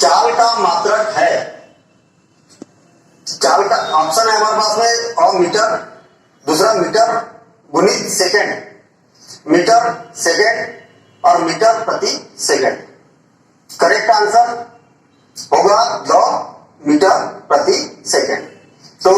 चाल का मात्रक है। चाल का ऑप्शन है हमारे पास में और मीटर, दूसरा मीटर गुणित सेकंड, मीटर सेकंड और मीटर प्रति सेकंड। करेक्ट आंसर होगा 2 मीटर प्रति सेकंड। तो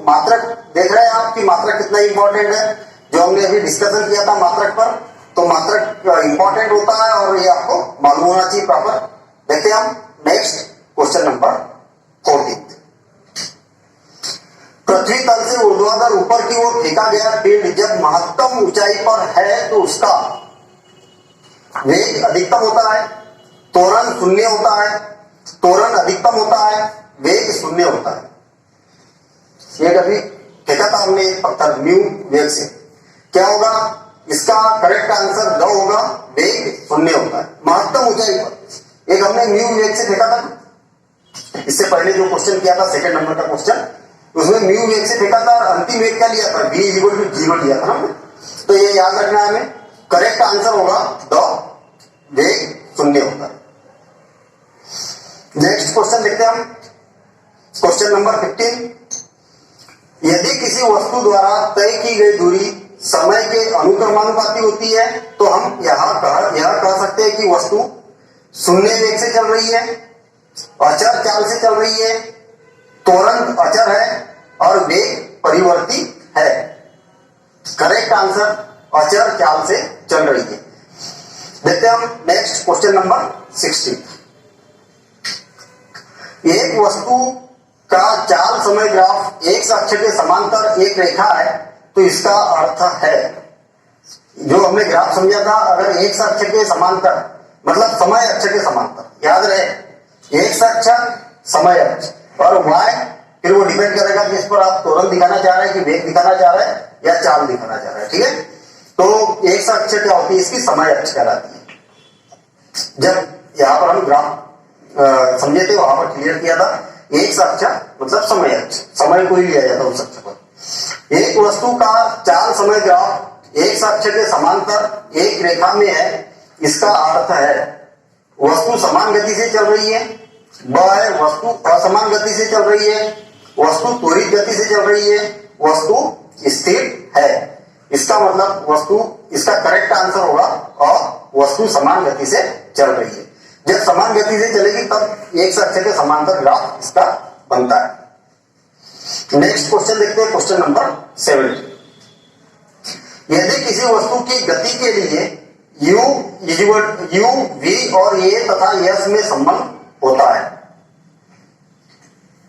मात्रक देख रहे हैं आप कि मात्रक कितना इंपॉर्टेंट है, जो हमने अभी डिस्कशन किया था मात्रक पर। तो मात्रक इंपॉर्टेंट होता है और ये आपको मालूम होना चाहिए प्रॉपर। देखते हैं हम नेक्स्ट क्वेश्चन नंबर 14। पृथ्वी तल से ऊर्ध्वाधर ऊपर की ओर फेंका गया पिंड जब महत्तम ऊंचाई पर है तो उसका वेग अधिकतम होता है, त्वरण शून्य होता है, त्वरण अधिकतम होता है, वेग शून्य होता है। ये कभी फेंका था हमने पत्थर म्यू वेग से, क्या होगा? इसका करेक्ट आंसर द होगा, वेग शून्य होता है महत्तम ऊंचाई पर। एक हमने म्यू वेग से फेंका था, इससे पहले जो क्वेश्चन किया था सेकंड नंबर का क्वेश्चन, उसमें म्यू वेग से फेंका था और अंतिम वेग क्या लिया था? v = 0 लिया था हमने। तो ये याद रखना है हमें। करेक्ट आंसर होगा द, वेग शून्य होता है। नेक्स्ट क्वेश्चन देखते हैं हम, क्वेश्चन नंबर 15। यदि किसी वस्तु द्वारा तय की गई दूरी समय के अनुक्रमानुपाती होती है तो हम यह कह सकते हैं कि वस्तु शून्य वेग से चल रही है, अचर चाल से चल रही है, त्वरण अचर है और वेग परिवर्ती है। करेक्ट आंसर अचर चाल से चल रही है। देखते हैं हम नेक्स्ट क्वेश्चन नंबर 16। एक वस्तु का चाल समय ग्राफ एक अक्ष के समांतर एक रेखा है तो इसका अर्थ है, जो हमने ग्राफ समझा था, अगर एक अक्ष के समांतर मतलब समय अक्ष के समांतर, याद रहे एक अक्ष समय अक्ष और y, फिर वो डिपेंड करेगा कि इस पर आप त्वरण दिखाना चाह रहे हैं कि वेग दिखाना चाह रहे हैं या चाल दिखाना चाह रहे हैं। ठीक है, तो एक अक्ष क्या होती है? इसकी समय अक्ष कहलाती है। जब यहां पर हम ग्राफ समझे थे वहां पर क्लियर किया था, एक अक्ष मतलब समय अक्ष, समय को ही लिया जाता है उस अक्ष पर। एक वस्तु का चाल समय ग्राफ एक अक्ष के समांतर एक रेखा में है, इसका अर्थ है वस्तु समान गति से चल रही है, ब है वस्तु असमान गति से चल रही है, वस्तु त्वरित गति से चल रही है, वस्तु स्थिर है। इसका मतलब वस्तु, इसका करेक्ट आंसर होगा और वस्तु समान गति से चल रही है। जब समान गति से चलेगी तब एक अक्ष के समांतर ग्राफ इसका बनता है। नेक्स्ट क्वेश्चन देखते हैं, क्वेश्चन नंबर 17। यदि किसी वस्तु की गति के लिए u, v और a तथा s में संबंध होता है,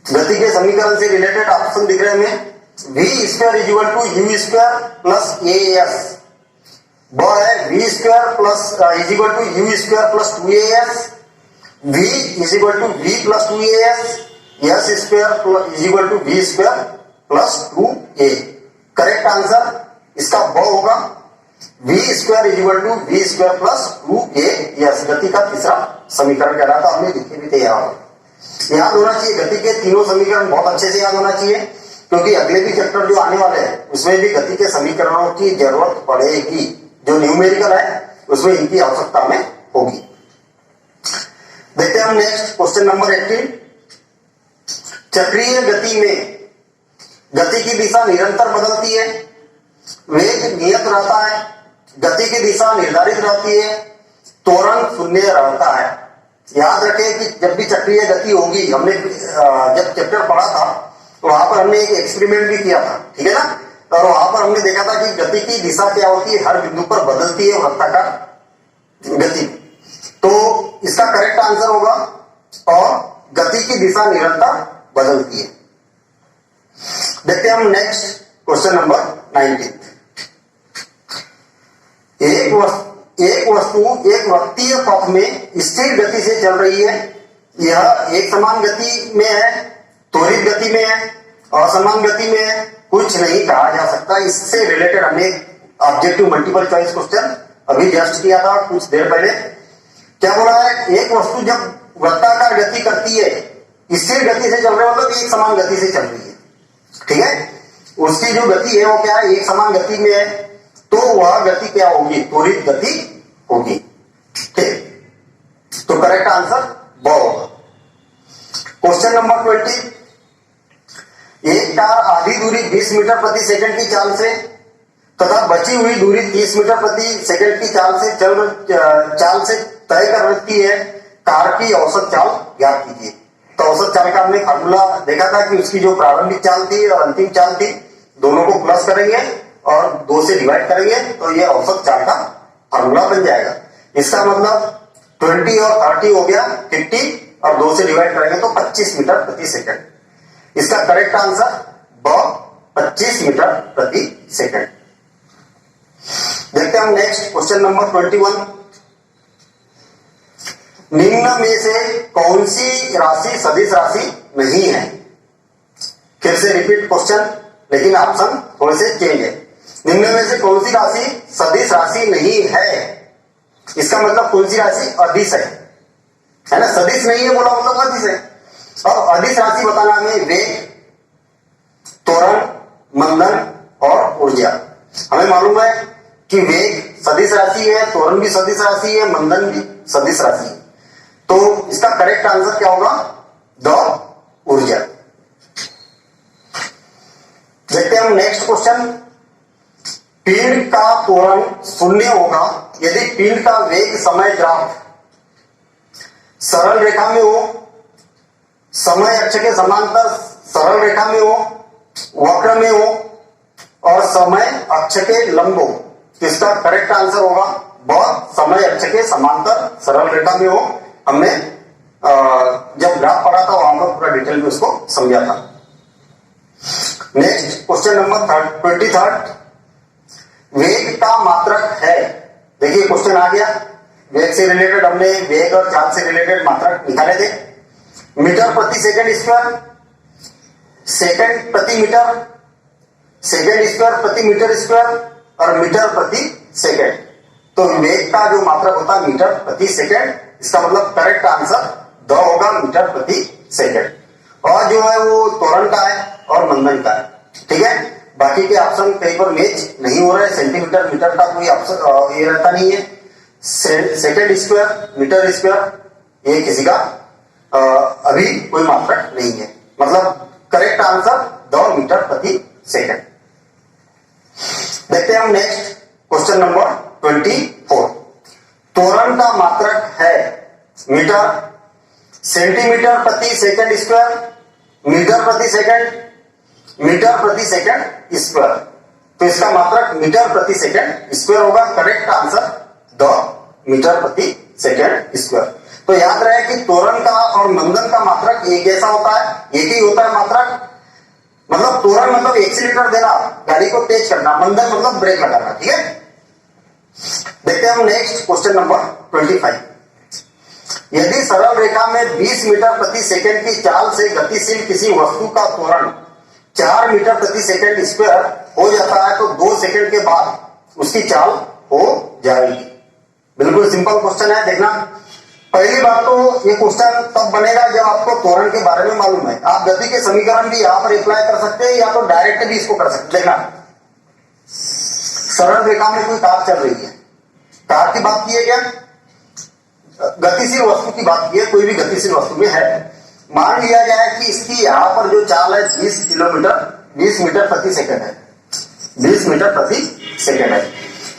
गति के समीकरण से रिलेटेड ऑप्शन दिख रहे हैं हमें। v² = u² प्लस as, ब है v² = u² plus 2as, v = v plus 2as, s² = v² plus 2a। Correct answer इसका ब होगा, v² = v² प्लस 2as। गति का तीसरा समीकरण कहलाता, हमने लिखे भी थे। याद होना चाहिए, गति के तीनों समीकरण बहुत अच्छे से याद होना चाहिए, क्योंकि अगले भी चैप्टर जो आने वाले हैं उसमें भी गति के समीकरणों की जरूरत पड़ेगी। जो न्यूमेरिकल है उसमें इनकी आवश्यकता हमें होगी। देखते हैं हम नेक्स्ट क्वेश्चन नंबर 18। चक्रीय गति में गति की दिशा निरंतर बदलती है, वेग नियत रहता है, गति की दिशा निर्धारित रहती है, त्वरण शून्य रहता है। याद रखें कि जब भी चक्रीय गति होगी, हमने जब चैप्टर पढ़ा था तो वहां पर हमने एक एक्सपेरिमेंट भी किया था, ठीक है ना, और वहां पर हमने देखा था कि गति की दिशा क्या होती है, हर बिंदु पर बदलती है वृत्ताकार गति। तो इसका करेक्ट आंसर होगा और गति की दिशा निरंतर बदलती है। देखते हैं हम नेक्स्ट क्वेश्चन नंबर 19। एक वस्तु एक वृत्तीय पथ में स्थिर गति से चल रही है, यह एक समान गति में है, त्वरित गति में है, असमान गति में है, कुछ नहीं कहा जा सकता। इससे रिलेटेड हमने ऑब्जेक्टिव मल्टीपल चॉइस क्वेश्चन अभी जस्ट किया था कुछ देर पहले। क्या बोला है? एक वस्तु जब वृत्ताकार गति करती है, स्थिर गति से चल रही है, मतलब एक समान गति से चल रही है, ठीक है, उसकी जो गति है वो क्या है? एक समान गति में है, तो वह गति क्या होगी? त्वरित गति होगी। ठीक, तो करेक्ट आंसर ब होगा। क्वेश्चन नंबर 20, एक कार आधी दूरी 20 मीटर प्रति सेकंड की चाल से तथा बची हुई दूरी 30 मीटर प्रति सेकंड की चाल से तय कर रखी है। कार की औसत चाल ज्ञात कीजिए। तो औसत चाल का हमने फार्मूला देखा था कि उसकी जो प्रारंभिक चाल थी और अंतिम चाल थी, दोनों को प्लस करेंगे और 2 से डिवाइड करेंगे तो ये औसत चाल का फार्मूला बन जाएगा। इसका मतलब 20 और 30 हो गया 50 और 2 से डिवाइड करेंगे तो 25 मीटर प्रति सेकंड। इसका करेक्ट आंसर 25 मीटर प्रति सेकंड। देखते हैं हम नेक्स्ट क्वेश्चन नंबर 21, निम्न में से कौन सी राशि सदिश राशि नहीं है। फिर से रिपीट क्वेश्चन, लेकिन ऑप्शन थोड़े से चेंज है। निम्न में से कौन सी राशि सदिश राशि नहीं है, इसका मतलब कौन सी राशि अदिश है ना। सदिश नहीं है बोला मतलब अदिश है। और अदिश राशि बताना हमें वेग, त्वरण, मंदन और ऊर्जा। हमें मालूम है कि वेग सदिश राशि है, त्वरण भी सदिश राशि है, मंदन भी सदिश राशि है। तो इसका करेक्ट आंसर क्या होगा, द ऊर्जा। देखते हैं हम नेक्स्ट क्वेश्चन, पिंड का त्वरण 0 होगा यदि पिंड का वेग समय ग्राफ सरल रेखा में हो, समय अक्ष के समांतर सरल रेखा में हो, वक्र में हो और समय अक्ष के लंब हो। तो इसका करेक्ट आंसर होगा समय अक्ष के समांतर सरल रेखा में हो। हमने जब ग्राफ पढ़ा था वहां पर पूरा डिटेल में उसको समझा था। नेक्स्ट क्वेश्चन नंबर 23, वेग का मात्रक है। देखिए क्वेश्चन आ गया, वेग से रिलेटेड हमने वेग और चाल से रिलेटेड मात्रक निकाले थे। मीटर प्रति सेकंड स्क्वायर, सेकंड प्रति मीटर, सेकंड स्क्वायर प्रति मीटर स्क्वायर और मीटर प्रति सेकंड। तो वेग का जो मात्रक होता है मीटर प्रति सेकंड। इसका मतलब करेक्ट आंसर द होगा, मीटर प्रति सेकंड। और जो है वो त्वरण का है और मंदन का है। ठीक है, बाकी के ऑप्शन कहीं पर मैच नहीं हो रहे। सेंटीमीटर मीटर का कोई ऑप्शन ये रहता नहीं है। सेकंड स्क्वायर, मीटर स्क्वायर, ये किसी का अभी कोई मात्रक नहीं है। मतलब करेक्ट आंसर द मीटर प्रति सेकंड। देखते हैं हम नेक्स्ट क्वेश्चन नंबर 24, त्वरण का मात्रक है मीटर, सेंटीमीटर प्रति सेकंड स्क्वायर, मीटर प्रति सेकंड, मीटर प्रति सेकंड स्क्वायर। तो इसका मात्रक मीटर प्रति सेकंड स्क्वायर होगा। करेक्ट आंसर द मीटर प्रति सेकंड स्क्वायर। तो याद रहे कि त्वरण का और मंदन का मात्रक एक जैसा होता है, एक ही होता है मात्रक। मतलब त्वरण मतलब एक्सीलरेटर देना, गाड़ी को तेज करना, मंदन मतलब ब्रेक लगाना। ठीक है, देखते हैं हम नेक्स्ट क्वेश्चन नंबर 25, यदि सरल रेखा में 20 मीटर प्रति सेकंड की चाल से गतिशील किसी वस्तु का त्वरण 4 मीटर प्रति सेकंड स्क्वायर हो जाता है तो 2 सेकंड के बाद उसकी चाल हो जाएगी। बिल्कुल सिंपल क्वेश्चन है। देखना, पहली बात तो ये क्वेश्चन तब बनेगा जब आपको त्वरण के बारे में मालूम है। आप गति के समीकरण भी यहाँ पर अप्लाई कर सकते हैं या तो डायरेक्ट भी इसको कर सकते हैं। देखना, सरल रेखा में कोई कार चल रही है, कार की बात की है क्या, गतिशील वस्तु की बात की है, कोई भी गतिशील वस्तु में है। मान लिया जाए कि इसकी यहाँ पर जो चाल है 20 मीटर प्रति सेकंड है, 20 मीटर प्रति सेकंड है।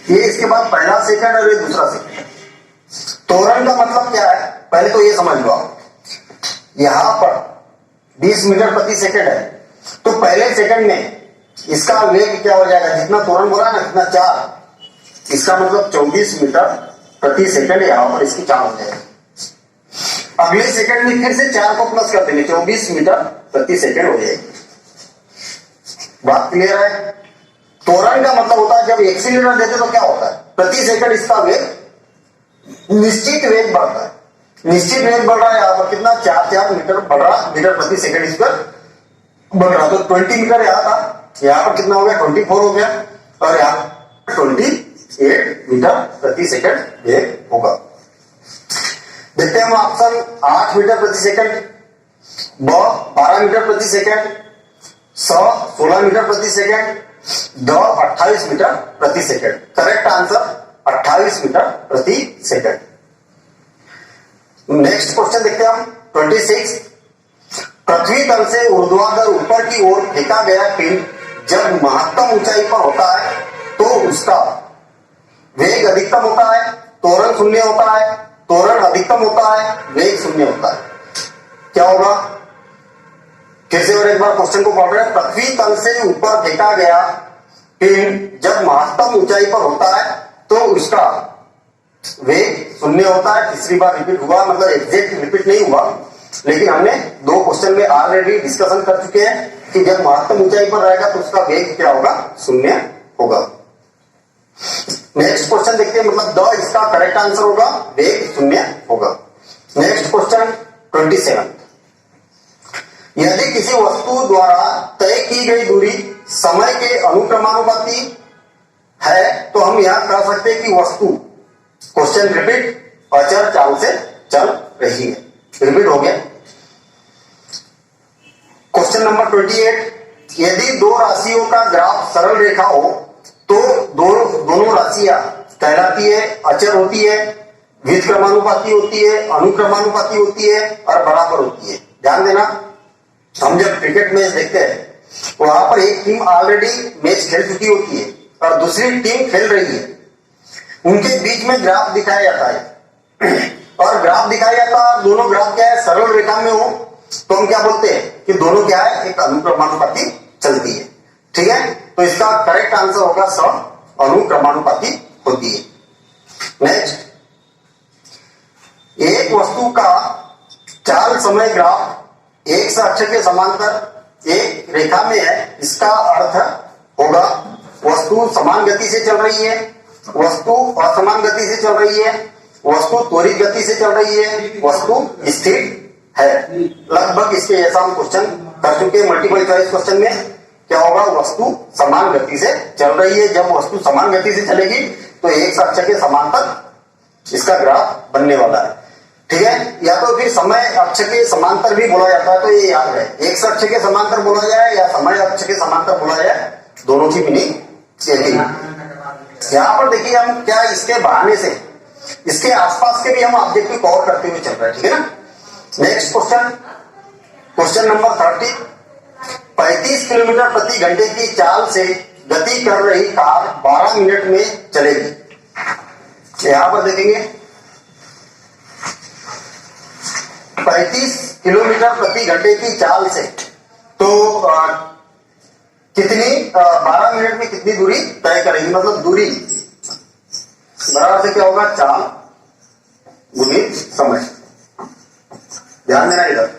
ये इसके बाद पहला सेकंड और ये दूसरा सेकंड है। त्वरण का मतलब क्या है, पहले तो ये समझ लो आप। यहां पर 20 मीटर प्रति सेकंड है तो पहले सेकंड में इसका वेग क्या हो जाएगा, जितना त्वरण बोला ना इतना 4, इसका मतलब 24 मीटर प्रति सेकंड यहां पर इसकी चाल हो जाएगी। अगले सेकंड में फिर से 4 को प्लस कर देंगे, 24 मीटर प्रति सेकंड हो जाएगी। बात क्लियर है। त्वरण का मतलब होता है जब एक्सीलरेटर देते तो क्या होता है, प्रति सेकंड इसका वेग निश्चित वेग बढ़ता है। निश्चित वेग बढ़ रहा है यहाँ पर कितना, 4 मीटर बढ़ रहा, मीटर प्रति सेकंड स्क्वायर बढ़ रहा। तो 20 मीटर यहाँ था, यहाँ पर कितना हो गया, 24 हो गया और यहाँ 28 मीटर प्रति सेकंड वेग होगा। देखते हैं हम ऑप्शन 8 मीटर प्रति सेकंड, 12 मीटर प्रति सेकंड, 16 मीटर प्रति सेकंड, 28 मीटर प्रति सेकंड। करेक्ट आंसर 28 मीटर प्रति सेकंड। नेक्स्ट क्वेश्चन देखते हैं हम 26, पृथ्वी तल से ऊर्ध्वाधर ऊपर की ओर फेंका गया पिंड जब महत्तम ऊंचाई पर होता है तो उसका वेग अधिकतम होता है, त्वरण शून्य होता है, त्वरण अधिकतम होता है, वेग शून्य होता है। क्या होगा? फिर से और एक बार क्वेश्चन को पढ़ रहे हैं। पृथ्वी तल से ऊपर फेंका गया पिंड जब महत्तम ऊंचाई पर होता है तो उसका वेग शून्य होता है। तीसरी बार रिपीट हुआ, मतलब एग्जैक्ट रिपीट नहीं हुआ, लेकिन हमने दो क्वेश्चन में ऑलरेडी डिस्कशन कर चुके हैं कि जब महत्तम ऊंचाई पर रहेगा तो उसका वेग क्या होगा? शून्य होगा। नेक्स्ट क्वेश्चन देखते हैं, मतलब द इसका करेक्ट आंसर होगा, वेग शून्य होगा। Next question 27। यदि किसी वस्तु द्वारा तय की गई दूरी समय के अनुक्रमानुपाती है तो हम यह कह सकते हैं कि वस्तु, क्वेश्चन रिपीट, अचर चाल से चल रही है। रिपीट हो गया। Question number 28। यदि दो राशियों का ग्राफ सरल रेखा हो तो दोनों राशियां कहलाती है अचर होती है, व्युत्क्रमानुपाती होती है, अनुक्रमानुपाती होती है और बराबर होती है। ध्यान देना, हम जब क्रिकेट मैच देखते हैं वहां पर एक टीम ऑलरेडी मैच खेल चुकी होती है और दूसरी टीम खेल रही है, उनके बीच में ग्राफ दिखाया जाता है और ग्राफ दिखाया जाता है, दोनों ग्राफ क्या है? सरल रेखा में हो तो हम क्या बोलते हैं कि दोनों क्या है? एक अनुक्रमानुपाती चलती है। ठीक है, तो इसका करेक्ट आंसर होगा स, अनुक्रमानुपाती होती है। नेक्स्ट, एक वस्तु का चाल समय ग्राफ एक अक्षर के समांतर एक रेखा में है, इसका अर्थ होगा वस्तु समान गति से चल रही है, वस्तु असमान गति से चल रही है, वस्तु त्वरित गति से चल रही है, वस्तु स्थिर है। लगभग इसके जैसा हम क्वेश्चन कर चुके हैं मल्टीपल चॉइस क्वेश्चन में। क्या होगा? वस्तु समान गति से चल रही है। जब वस्तु समान गति से चलेगी तो एक अक्ष के समांतर इसका ग्राफ बनने वाला है। ठीक है, या तो फिर समय अक्ष के समांतर भी बोला जाता है, तो ये याद है, एक अक्ष के समांतर बोला जाए या समय अक्ष के समांतर बोला जाए, दोनों की मीनिंग सेम ही। यहाँ पर देखिए हम क्या इसके बहाने से इसके आसपास के भी हम ऑब्जेक्टिव कवर करते हुए चल रहे हैं। ठीक है ना। Next question, question number 30। 35 kilometre प्रति घंटे की चाल से गति कर रही कार 12 मिनट में चलेगी। यहां पर देखेंगे 35 किलोमीटर प्रति घंटे की चाल से, तो कितनी 12 मिनट में कितनी दूरी तय करेगी? मतलब दूरी बराबर से क्या होगा? चाल गुणित समय। ध्यान देना इधर।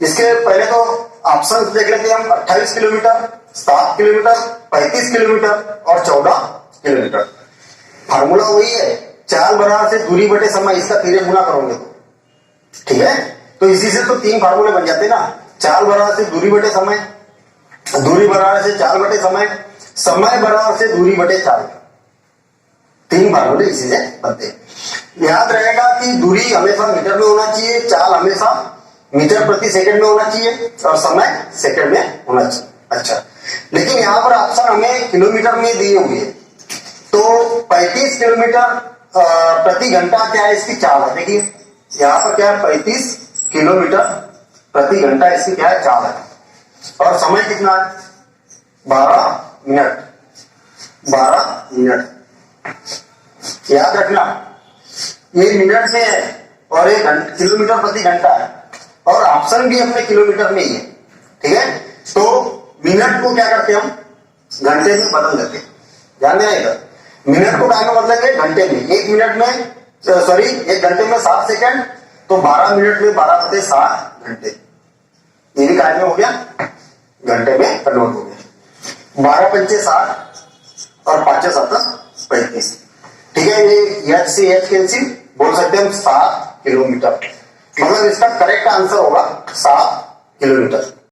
इसके पहले तो ऑप्शन देख लेते हैं हम। 28 किलोमीटर, 7 किलोमीटर, 35 किलोमीटर और 14 किलोमीटर। फार्मूला वही है, चाल बराबर से दूरी बटे समय, इसका तीरे गुना करोगे तो। ठीक है, तो इसी से तो 3 फार्मूले बन जाते ना। चाल बराबर से दूरी बटे समय, दूरी बराबर से चाल बटे समय, समय बराबर से दूरी बटे चाल। 3 फार्मूले इसी से बनते हैं। याद रहेगा कि दूरी हमेशा मीटर में होना चाहिए, चाल हमेशा मीटर प्रति सेकंड में होना चाहिए और समय सेकंड में होना चाहिए। अच्छा, लेकिन यहाँ पर ऑप्शन हमें किलोमीटर में दिए हुए हैं, तो 35 किलोमीटर प्रति घंटा क्या है? इसकी चाल है। देखिए यहाँ पर क्या है? 35 किलोमीटर प्रति घंटा इसकी क्या है? चाल है। और समय कितना है? 12 मिनट। 12 मिनट याद रखना, ये मिनट में है और ये किलोमीटर प्रति घंटा है और ऑप्शन भी अपने किलोमीटर में ही है। ठीक है, तो मिनट को क्या करते हैं हम? घंटे में बदल देते हैं। ध्यान देना इधर, मिनट को क्या में बदलेंगे? घंटे में। एक मिनट में सॉरी एक घंटे में 7 सेकंड, तो 12 मिनट में 12 बटे 7 घंटे। ये भी काय में हो गया? घंटे में कन्वर्ट हो गया। 12 पंचे 60 और 5 7 35। ठीक है, ये एच से एच कैंसिल बोल सकते हैं हम 7 किलोमीटर। मतलब इसका करेक्ट आंसर होगा 7 किलोमीटर।